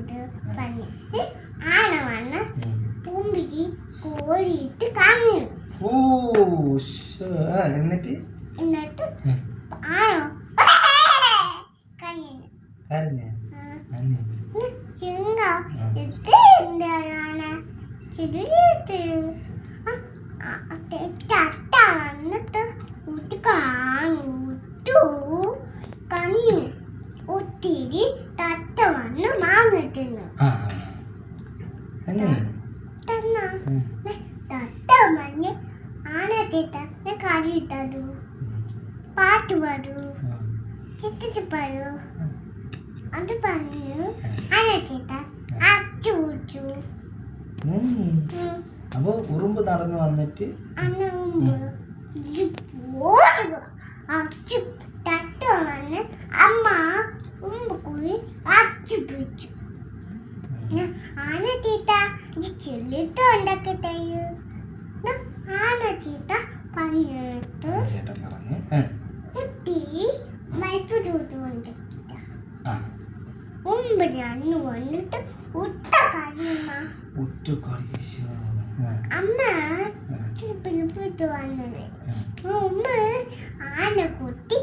ഇത് പറഞ്ഞു ആന വന്ന പൂമ്പിക്ക് കോരിയിട്ട് കഞ്ഞു. എന്നിട്ട് ആണോ കഞ്ഞിന് ചിങ്ക ഇത് എന്താണ് തട്ട വന്നിട്ട് ഊട്ടി കാണൂട്ടു കഞ്ഞു ഒത്തിരി തട്ട വന്ന് മാങ്ങിട്ടിരുന്നു തട്ട വന്ന് ആനത്തിട്ട കറിയിട്ടു പാട്ട് പാടൂ ചിത്തിട്ട് പാടൂ അത് പറഞ്ഞു ആനത്തിട്ട അച്ചു കുടിച്ചു. അപ്പൊ ഉറുമ്പ് നടന്നു വന്നിട്ട് അച്ചു തട്ട വന്ന് അമ്മ ഉമ്പ് കൂടി അച്ചു പിടിച്ചു. ആനത്തീത്ത ചെല്ലിട്ട് ഉണ്ടാക്കി തരൂ. ആനത്തീത്ത പറഞ്ഞിട്ട് കുട്ടി മൈപ്പ് തൂത്തുകൊണ്ട് മുമ്പ് രണ്ടു വന്നിട്ട് ഉത്ത കാര്യമ്മ അമ്മ പിടിപ്പിട്ട് വന്നത് മുമ്പ് ആന കുട്ടി